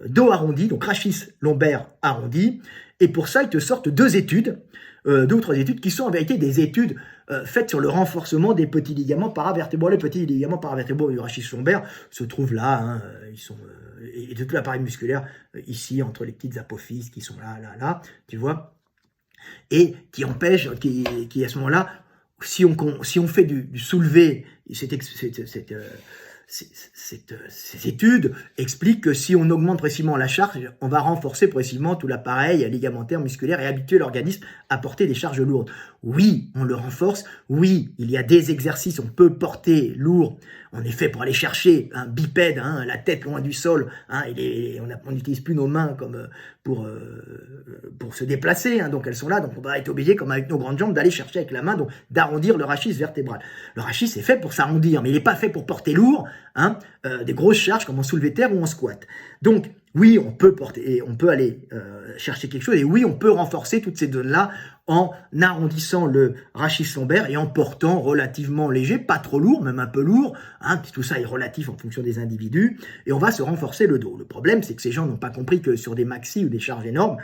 dos arrondi, donc rachis lombaire arrondi, et pour ça, ils te sortent deux ou trois études qui sont en vérité des études faites sur le renforcement des petits ligaments paravertébraux. Les petits ligaments paravertébraux du rachis lombaire se trouvent là, hein, ils sont et de tout l'appareil musculaire ici entre les petites apophyses qui sont là, tu vois, et qui empêchent, qui à ce moment-là, si on fait du soulevé, ces études expliquent que si on augmente progressivement la charge, on va renforcer progressivement tout l'appareil ligamentaire, musculaire et habituer l'organisme à porter des charges lourdes. Oui, on le renforce. Oui, il y a des exercices, on peut porter lourd. En effet, pour aller chercher un bipède, la tête loin du sol, on n'utilise plus nos mains comme pour se déplacer, donc elles sont là, donc on va être obligé, comme avec nos grandes jambes, d'aller chercher avec la main, donc d'arrondir le rachis vertébral. Le rachis est fait pour s'arrondir, mais il n'est pas fait pour porter lourd, des grosses charges comme en soulevé de terre ou en squat. Donc, oui, on peut aller chercher quelque chose, et oui, on peut renforcer toutes ces zones-là en arrondissant le rachis lombaire et en portant relativement léger, pas trop lourd, même un peu lourd, tout ça est relatif en fonction des individus, et on va se renforcer le dos. Le problème, c'est que ces gens n'ont pas compris que sur des maxis ou des charges énormes,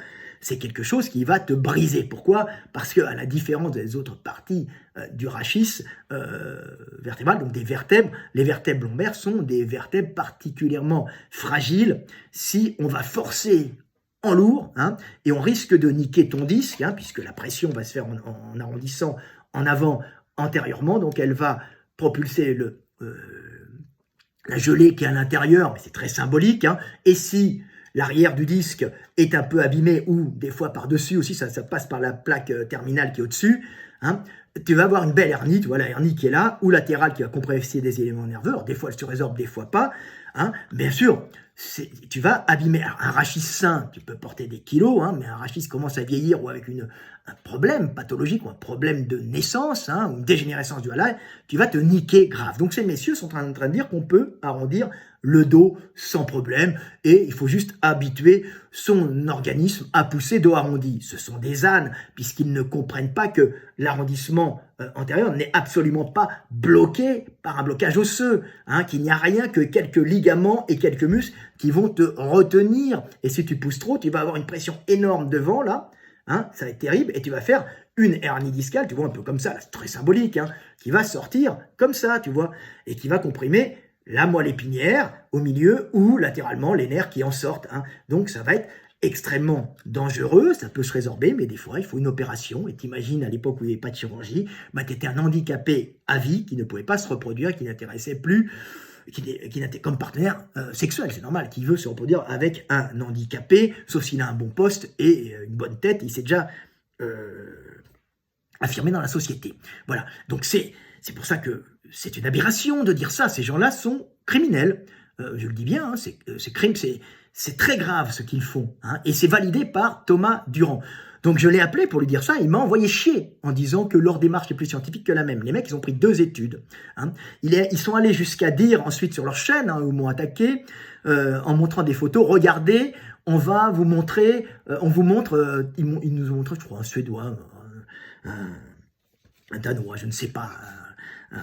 c'est quelque chose qui va te briser. Pourquoi? Parce que, à la différence des autres parties du rachis vertébral, donc des vertèbres, les vertèbres lombaires sont des vertèbres particulièrement fragiles. Si on va forcer en lourd, et on risque de niquer ton disque, puisque la pression va se faire en arrondissant en avant antérieurement, donc elle va propulser la gelée qui est à l'intérieur, mais c'est très symbolique, et si l'arrière du disque est un peu abîmé, ou des fois par-dessus aussi, ça passe par la plaque terminale qui est au-dessus, tu vas avoir une belle hernie, tu vois la hernie qui est là, ou latérale qui va compresser des éléments nerveux. Alors, des fois elle se résorbe, des fois pas. Bien sûr, tu vas abîmer. Alors, un rachis sain, tu peux porter des kilos, mais un rachis commence à vieillir ou avec un problème pathologique ou un problème de naissance, ou une dégénérescence du hallage, tu vas te niquer grave. Donc ces messieurs sont en train de dire qu'on peut arrondir le dos sans problème, et il faut juste habituer son organisme à pousser dos arrondi. Ce sont des ânes, puisqu'ils ne comprennent pas que l'arrondissement antérieur n'est absolument pas bloqué par un blocage osseux, qu'il n'y a rien que quelques ligaments et quelques muscles qui vont te retenir, et si tu pousses trop, tu vas avoir une pression énorme devant, là, ça va être terrible, et tu vas faire une hernie discale, tu vois, un peu comme ça, c'est très symbolique, qui va sortir comme ça, tu vois, et qui va comprimer la moelle épinière au milieu ou latéralement les nerfs qui en sortent. Donc ça va être extrêmement dangereux, ça peut se résorber, mais des fois il faut une opération. Et t'imagines à l'époque où il n'y avait pas de chirurgie, tu étais un handicapé à vie qui ne pouvait pas se reproduire, qui n'intéressait plus, qui n'était comme partenaire sexuel, c'est normal, qui veut se reproduire avec un handicapé, sauf s'il a un bon poste et une bonne tête, il s'est déjà affirmé dans la société. Voilà, donc c'est pour ça que c'est une aberration de dire ça. Ces gens-là sont criminels. Je le dis bien, c'est très grave ce qu'ils font. Et c'est validé par Thomas Durand. Donc je l'ai appelé pour lui dire ça. Il m'a envoyé chier en disant que leur démarche est plus scientifique que la même. Les mecs, ils ont pris 2 études. Ils sont allés jusqu'à dire ensuite sur leur chaîne, où m'ont attaqué, en montrant des photos. Regardez, on va vous montrer, ils nous ont montré, je crois, un Suédois, un Danois, je ne sais pas, un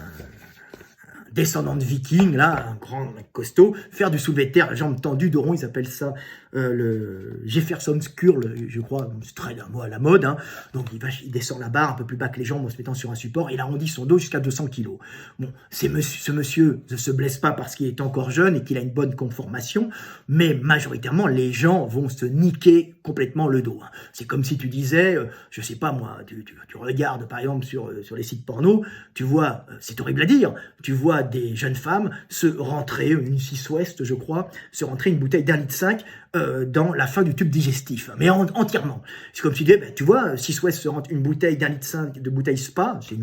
descendant de viking, là, un grand mec costaud, faire du soulevé de terre, jambes tendues, dos rond, ils appellent ça le Jefferson's curl, je crois, c'est très à la mode, donc il descend la barre un peu plus bas que les jambes en se mettant sur un support, et il arrondit son dos jusqu'à 200 kg. Bon, ce monsieur ne se blesse pas parce qu'il est encore jeune et qu'il a une bonne conformation, mais majoritairement, les gens vont se niquer complètement le dos. C'est comme si tu disais, je sais pas moi, tu regardes par exemple sur les sites porno, tu vois, c'est horrible à dire, tu vois des jeunes femmes se rentrer, une 6 Ouest je crois, se rentrer une bouteille d'1,5 litre dans la fin du tube digestif, mais entièrement. C'est comme si tu disais, tu vois, 6 Ouest se rentre une bouteille d'1,5 litre de bouteille Spa, c'est une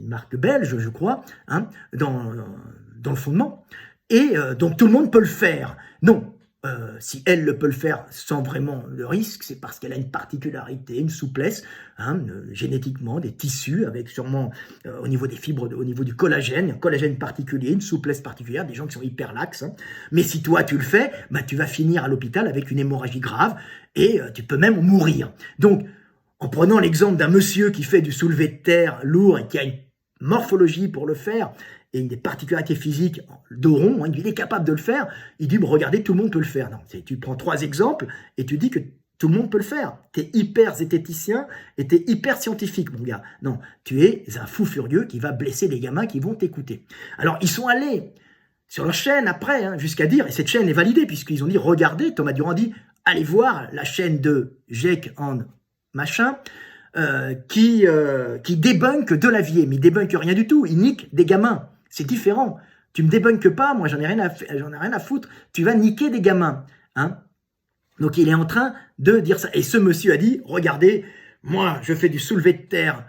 marque belge je crois, dans le fondement, et donc tout le monde peut le faire. Non. Si elle le peut le faire sans vraiment le risque, c'est parce qu'elle a une particularité, une souplesse, génétiquement, des tissus, avec sûrement au niveau des fibres, au niveau du collagène, un collagène particulier, une souplesse particulière, des gens qui sont hyper laxes. Mais si toi tu le fais, tu vas finir à l'hôpital avec une hémorragie grave et tu peux même mourir. Donc, en prenant l'exemple d'un monsieur qui fait du soulevé de terre lourd et qui a une morphologie pour le faire, et une des particularités physiques, dos rond, il est capable de le faire, il dit, regardez, tout le monde peut le faire. Non, tu prends 3 exemples et tu dis que tout le monde peut le faire. Tu es hyper zététicien et tu es hyper scientifique, mon gars. Non, tu es un fou furieux qui va blesser les gamins qui vont t'écouter. Alors, ils sont allés sur leur chaîne après, jusqu'à dire, et cette chaîne est validée, puisqu'ils ont dit, regardez, Thomas Durand dit, allez voir la chaîne de Jake and machin, qui débunk de la vie, mais il débunk rien du tout, il nique des gamins. c'est différent. Tu me débunkes pas, moi j'en ai rien à foutre. Tu vas niquer des gamins. Hein. Donc il est en train de dire ça. Et ce monsieur a dit, regardez, moi je fais du soulevé de terre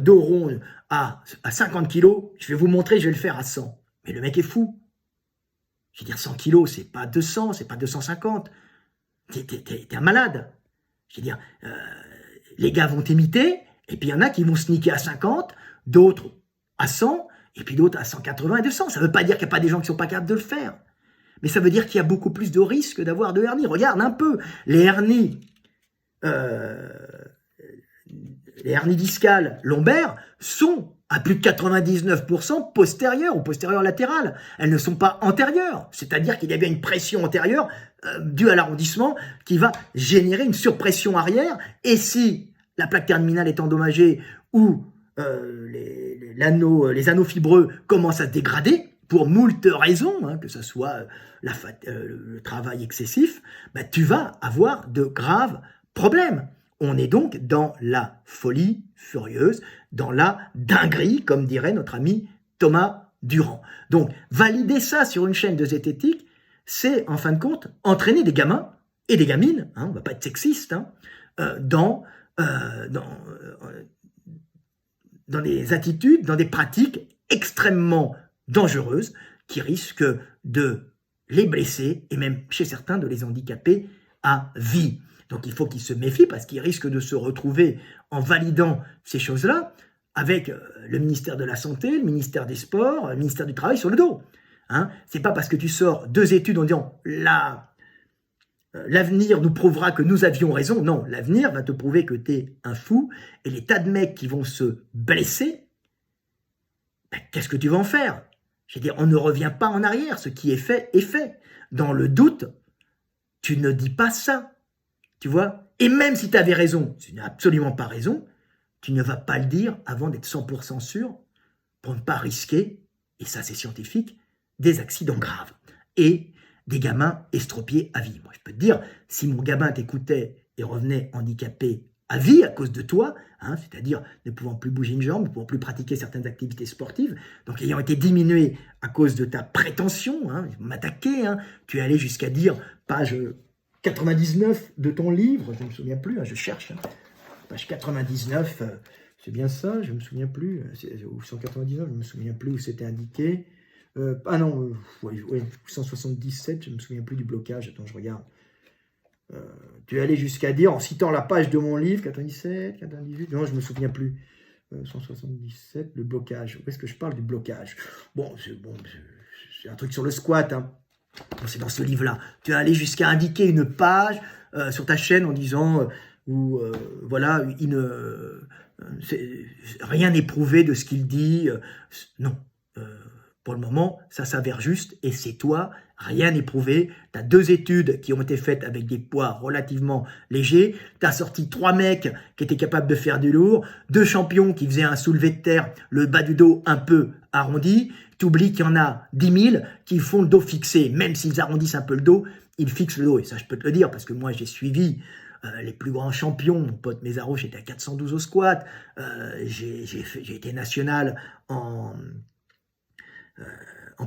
dos rond à 50 kilos, je vais vous montrer, je vais le faire à 100. Mais le mec est fou. Je veux dire, 100 kilos, c'est pas 200, c'est pas 250. T'es un malade. Je veux dire, les gars vont t'imiter, et puis il y en a qui vont sneaker à 50, d'autres à 100, et puis d'autres à 180 et 200. Ça ne veut pas dire qu'il n'y a pas des gens qui ne sont pas capables de le faire. Mais ça veut dire qu'il y a beaucoup plus de risques d'avoir de hernies. Regarde un peu, les hernies discales lombaires sont à plus de 99% postérieures ou postérieures latérales. Elles ne sont pas antérieures. C'est-à-dire qu'il y a bien une pression antérieure due à l'arrondissement qui va générer une surpression arrière. Et si la plaque terminale est endommagée ou les anneaux fibreux commencent à se dégrader, pour moult raisons, hein, que ce soit le travail excessif, bah, tu vas avoir de graves problèmes. On est donc dans la folie furieuse, dans la dinguerie, comme dirait notre ami Thomas Durand. Donc, valider ça sur une chaîne de zététique, c'est, en fin de compte, entraîner des gamins et des gamines, hein, on ne va pas être sexiste, hein, dans des attitudes, dans des pratiques extrêmement dangereuses qui risquent de les blesser et même, chez certains, de les handicaper à vie. Donc il faut qu'ils se méfient parce qu'ils risquent de se retrouver en validant ces choses-là avec le ministère de la Santé, le ministère des Sports, le ministère du Travail sur le dos. Hein, c'est pas parce que tu sors 2 études en disant l'avenir nous prouvera que nous avions raison. Non, l'avenir va te prouver que tu es un fou et les tas de mecs qui vont se blesser, ben, qu'est-ce que tu vas en faire? Je veux dire, on ne revient pas en arrière. Ce qui est fait est fait. Dans le doute, tu ne dis pas ça. Tu vois? Et même si tu avais raison, tu n'as absolument pas raison, tu ne vas pas le dire avant d'être 100% sûr pour ne pas risquer, et ça c'est scientifique, des accidents graves et des gamins estropiés à vie. Moi je peux te dire, si mon gamin t'écoutait et revenait handicapé à vie à cause de toi, hein, c'est-à-dire ne pouvant plus bouger une jambe, ne pouvant plus pratiquer certaines activités sportives, donc ayant été diminué à cause de ta prétention, hein, m'attaquer, hein, tu es allé jusqu'à dire, page 99 de ton livre, je ne me souviens plus, hein, je cherche, hein, page 99, c'est bien ça, je ne me souviens plus, ou 199, je ne me souviens plus où c'était indiqué, ah non, oui, 177, je ne me souviens plus du blocage, attends, je regarde. Tu es allé jusqu'à dire, en citant la page de mon livre, 97, 98, non, je ne me souviens plus, 177, le blocage, où est-ce que je parle du blocage? Bon, c'est un truc sur le squat, hein. C'est dans ce livre-là. Tu es allé jusqu'à indiquer une page sur ta chaîne en disant voilà, rien n'est prouvé de ce qu'il dit. Non. Pour le moment, ça s'avère juste et c'est toi, rien n'est prouvé. Tu as 2 études qui ont été faites avec des poids relativement légers. Tu as sorti 3 mecs qui étaient capables de faire du lourd, 2 champions qui faisaient un soulevé de terre, le bas du dos un peu arrondi. Tu oublies qu'il y en a 10 000 qui font le dos fixé. Même s'ils arrondissent un peu le dos, ils fixent le dos. Et ça, je peux te le dire parce que moi, j'ai suivi les plus grands champions. Mon pote Mézaro, j'étais à 412 au squat. J'ai été national en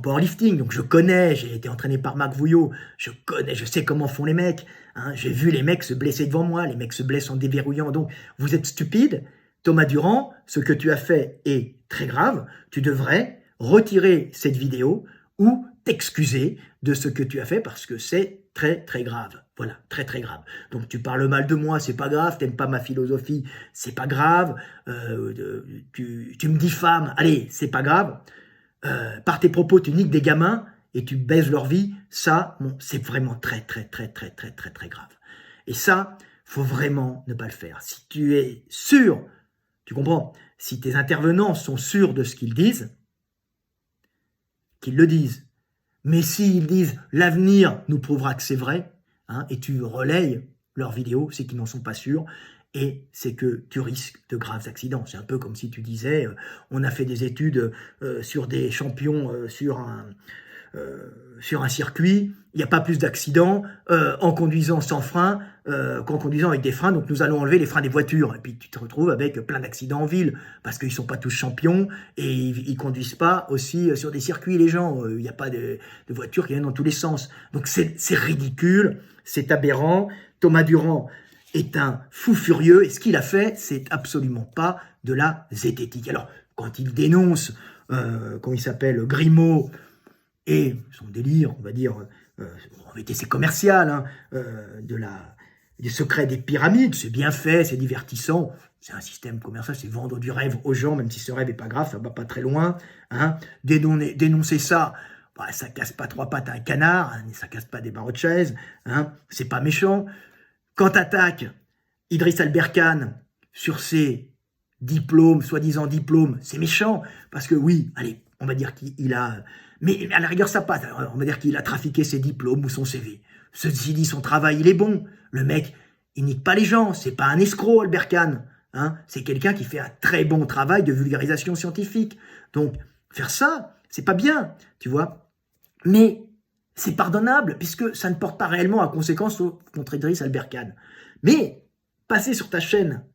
powerlifting, donc je connais, j'ai été entraîné par Marc Vouillot, je connais, je sais comment font les mecs, hein, j'ai vu les mecs se blesser devant moi, les mecs se blessent en déverrouillant, donc vous êtes stupide. Thomas Durand, ce que tu as fait est très grave, tu devrais retirer cette vidéo ou t'excuser de ce que tu as fait parce que c'est très très grave. Voilà, très très grave. Donc tu parles mal de moi, c'est pas grave, t'aimes pas ma philosophie, c'est pas grave, tu me diffames, allez, c'est pas grave. Par tes propos, tu niques des gamins et tu baises leur vie, ça, bon, c'est vraiment très, très, très, très, très, très, très grave. Et ça, faut vraiment ne pas le faire. Si tu es sûr, tu comprends, si tes intervenants sont sûrs de ce qu'ils disent, qu'ils le disent. Mais s'ils disent « l'avenir nous prouvera que c'est vrai hein, », et tu relayes leurs vidéos, c'est qu'ils n'en sont pas sûrs, et c'est que tu risques de graves accidents. C'est un peu comme si tu disais, on a fait des études sur des champions, sur sur un circuit, il n'y a pas plus d'accidents en conduisant sans frein qu'en conduisant avec des freins. Donc nous allons enlever les freins des voitures. Et puis tu te retrouves avec plein d'accidents en ville parce qu'ils ne sont pas tous champions et ils ne conduisent pas aussi sur des circuits, les gens. Il n'y a pas de voitures qui viennent dans tous les sens. Donc c'est ridicule, c'est aberrant. Thomas Durand est un fou furieux et ce qu'il a fait, c'est absolument pas de la zététique. Alors, quand il dénonce, comment il s'appelle, Grimaud, et son délire, on va dire, en vérité c'est commercial, hein, des secrets des pyramides, c'est bien fait, c'est divertissant, c'est un système commercial, c'est vendre du rêve aux gens, même si ce rêve n'est pas grave, ça va pas très loin. Hein. Dénoncer ça, bah, ça casse pas trois pattes à un canard, hein, ça casse pas des barreaux de chaise, hein, c'est pas méchant. Quand t'attaques Idriss Alberkane sur ses diplômes, soi-disant diplômes, c'est méchant, parce que oui, allez, on va dire qu'il a... Mais à la rigueur, ça passe. On va dire qu'il a trafiqué ses diplômes ou son CV. Ceci dit, son travail, il est bon. Le mec, il nique pas les gens. C'est pas un escroc, Alberkane. Hein, c'est quelqu'un qui fait un très bon travail de vulgarisation scientifique. Donc, faire ça, c'est pas bien, tu vois. Mais c'est pardonnable, puisque ça ne porte pas réellement à conséquence contre Idriss Alberkane. Mais, passer sur ta chaîne,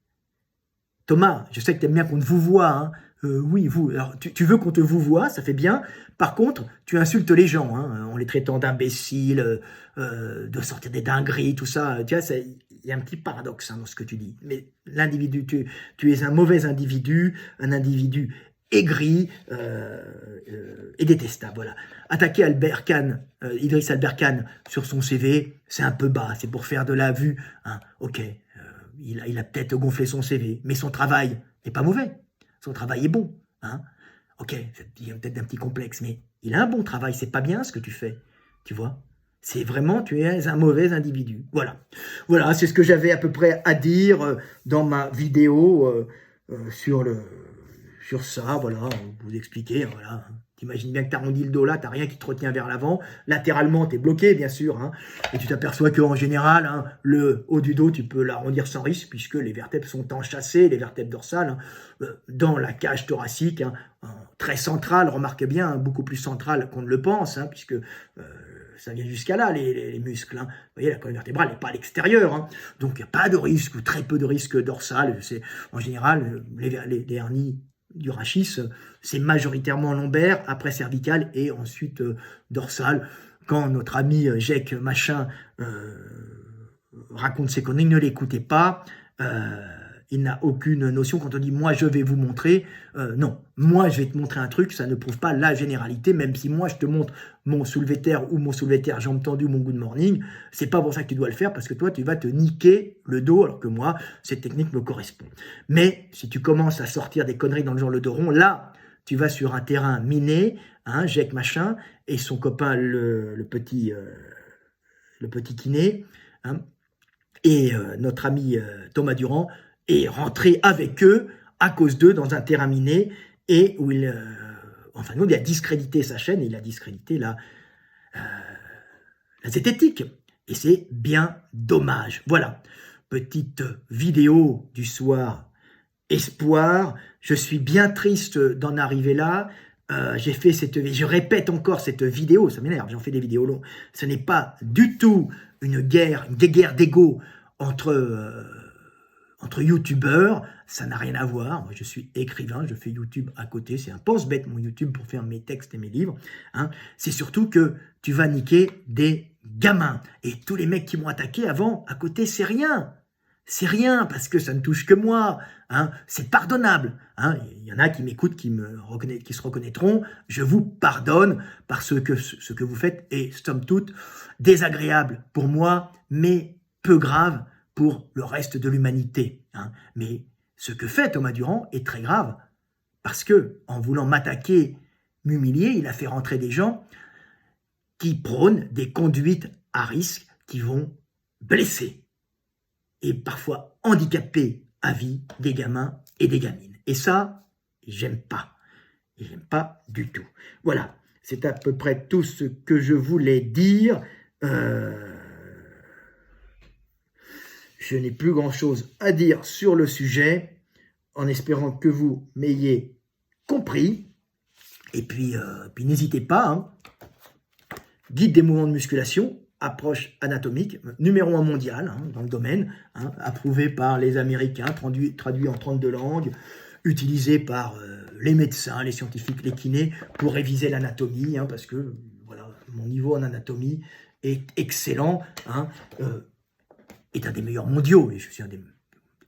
Thomas, je sais que tu aimes bien qu'on te vous voit, hein. Oui, vous. Alors, tu veux qu'on te vous voit, ça fait bien. Par contre, tu insultes les gens, hein, en les traitant d'imbéciles, de sortir des dingueries, tout ça. Tu vois, il y a un petit paradoxe dans ce que tu dis. Mais l'individu, tu es un mauvais individu, un individu aigri et détestable. Voilà. Attaquer Idriss Alberkane sur son CV, c'est un peu bas. C'est pour faire de la vue. Hein. Ok, il a peut-être gonflé son CV, mais son travail n'est pas mauvais. Son travail est bon, hein. Ok, il y a peut-être un petit complexe, mais il a un bon travail, c'est pas bien ce que tu fais, tu vois. C'est vraiment, tu es un mauvais individu. Voilà, voilà, c'est ce que j'avais à peu près à dire dans ma vidéo sur ça, voilà, vous expliquer, voilà. T'imagines bien que tu arrondis le dos là, tu n'as rien qui te retient vers l'avant. Latéralement, tu es bloqué, bien sûr. Hein, et tu t'aperçois qu'en général, hein, le haut du dos, tu peux l'arrondir sans risque, puisque les vertèbres sont enchâssées, les vertèbres dorsales, hein, dans la cage thoracique, hein, très centrale, remarque bien, hein, beaucoup plus centrale qu'on ne le pense, hein, puisque ça vient jusqu'à là, les muscles. Hein. Vous voyez, la colonne vertébrale n'est pas à l'extérieur. Hein, donc, il n'y a pas de risque, ou très peu de risque dorsal. En général, les hernies du rachis, c'est majoritairement lombaire, après cervical et ensuite dorsal. Quand notre ami Jek Machin raconte ses conneries, ne l'écoutez pas. Il n'a aucune notion. Quand on dit « moi je vais vous montrer », non, moi je vais te montrer un truc, ça ne prouve pas la généralité, même si moi je te montre mon soulevé terre ou mon soulevé terre jambes tendues, mon good morning, c'est pas pour ça que tu dois le faire, parce que toi tu vas te niquer le dos, alors que moi, cette technique me correspond. Mais si tu commences à sortir des conneries dans le genre le dos rond, là, tu vas sur un terrain miné, hein, Jek Machin, et son copain le petit kiné, hein, et notre ami Thomas Durand, est rentré avec eux, à cause d'eux, dans un terrain miné, et où il a discrédité sa chaîne, et il a discrédité la zététique. Et c'est bien dommage. Voilà, petite vidéo du soir, espoir. Je suis bien triste d'en arriver là. Je répète encore cette vidéo, ça m'énerve, j'en fais des vidéos longues. Ce n'est pas du tout une guerre d'ego entre youtubeurs, ça n'a rien à voir. Moi, je suis écrivain, je fais YouTube à côté. C'est un pense-bête, mon YouTube, pour faire mes textes et mes livres. Hein. C'est surtout que tu vas niquer des gamins. Et tous les mecs qui m'ont attaqué avant, à côté, c'est rien. C'est rien, parce que ça ne touche que moi. Hein. C'est pardonnable. Hein. Il y en a qui m'écoutent, qui se reconnaîtront. Je vous pardonne parce que ce que vous faites est, somme toute, désagréable pour moi, mais peu grave pour le reste de l'humanité. Hein. Mais ce que fait Thomas Durand est très grave, parce que en voulant m'attaquer, m'humilier, il a fait rentrer des gens qui prônent des conduites à risque qui vont blesser et parfois handicaper à vie des gamins et des gamines. Et ça, j'aime pas. J'aime pas du tout. Voilà, c'est à peu près tout ce que je voulais dire. Je n'ai plus grand-chose à dire sur le sujet, en espérant que vous m'ayez compris. Et puis n'hésitez pas, hein, guide des mouvements de musculation, approche anatomique, numéro 1 mondial dans le domaine, approuvé par les Américains, traduit en 32 langues, utilisé par les médecins, les scientifiques, les kinés, pour réviser l'anatomie, parce que voilà, mon niveau en anatomie est excellent, est un des meilleurs mondiaux, et je suis un des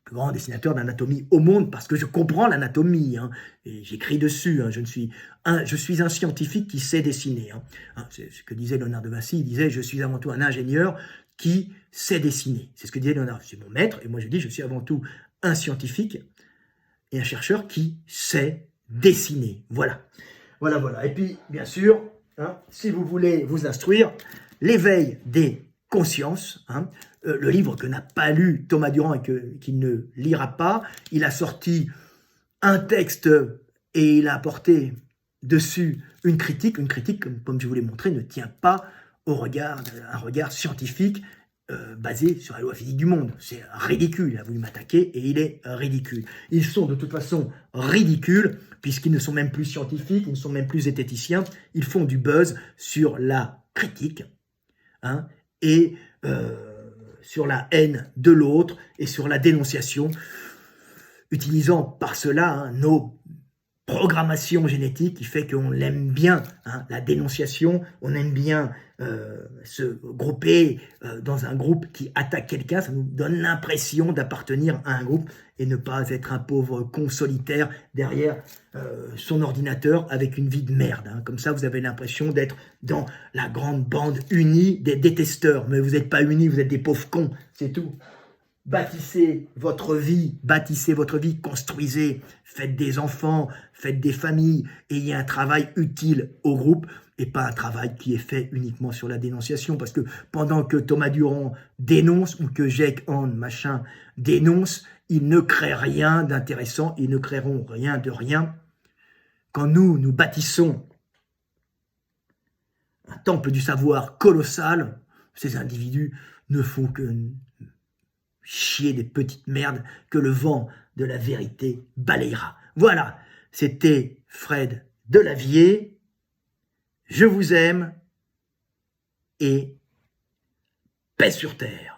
plus grands dessinateurs d'anatomie au monde, parce que je comprends l'anatomie, et j'écris dessus, je suis un scientifique qui sait dessiner. C'est ce que disait Léonard de Vinci, il disait « Je suis avant tout un ingénieur qui sait dessiner ». C'est ce que disait Léonard, c'est mon maître, et moi je dis « Je suis avant tout un scientifique et un chercheur qui sait dessiner ». Voilà. Et puis, bien sûr, si vous voulez vous instruire, l'éveil des consciences, le livre que n'a pas lu Thomas Durand et qu'il ne lira pas, il a sorti un texte et il a apporté dessus une critique, comme je vous l'ai montré, ne tient pas un regard scientifique basé sur la loi physique du monde. C'est ridicule, il a voulu m'attaquer et il est ridicule. Ils sont de toute façon ridicules, puisqu'ils ne sont même plus scientifiques, ils ne sont même plus zététiciens, ils font du buzz sur la critique, et sur la haine de l'autre et sur la dénonciation, utilisant par cela nos programmations génétiques qui fait qu'on aime bien la dénonciation, on aime bien se grouper dans un groupe qui attaque quelqu'un, ça nous donne l'impression d'appartenir à un groupe et ne pas être un pauvre con solitaire derrière son ordinateur avec une vie de merde. Comme ça, vous avez l'impression d'être dans la grande bande unie des détesteurs. Mais vous n'êtes pas unis, vous êtes des pauvres cons, c'est tout. Bâtissez votre vie, construisez, faites des enfants, faites des familles, ayez un travail utile au groupe et pas un travail qui est fait uniquement sur la dénonciation. Parce que pendant que Thomas Durand dénonce ou que Jake Hand, dénonce, ils ne créent rien d'intéressant, ils ne créeront rien de rien. Quand nous bâtissons un temple du savoir colossal, ces individus ne font que chier des petites merdes que le vent de la vérité balayera. Voilà, c'était Fred Delavier. Je vous aime et paix sur terre.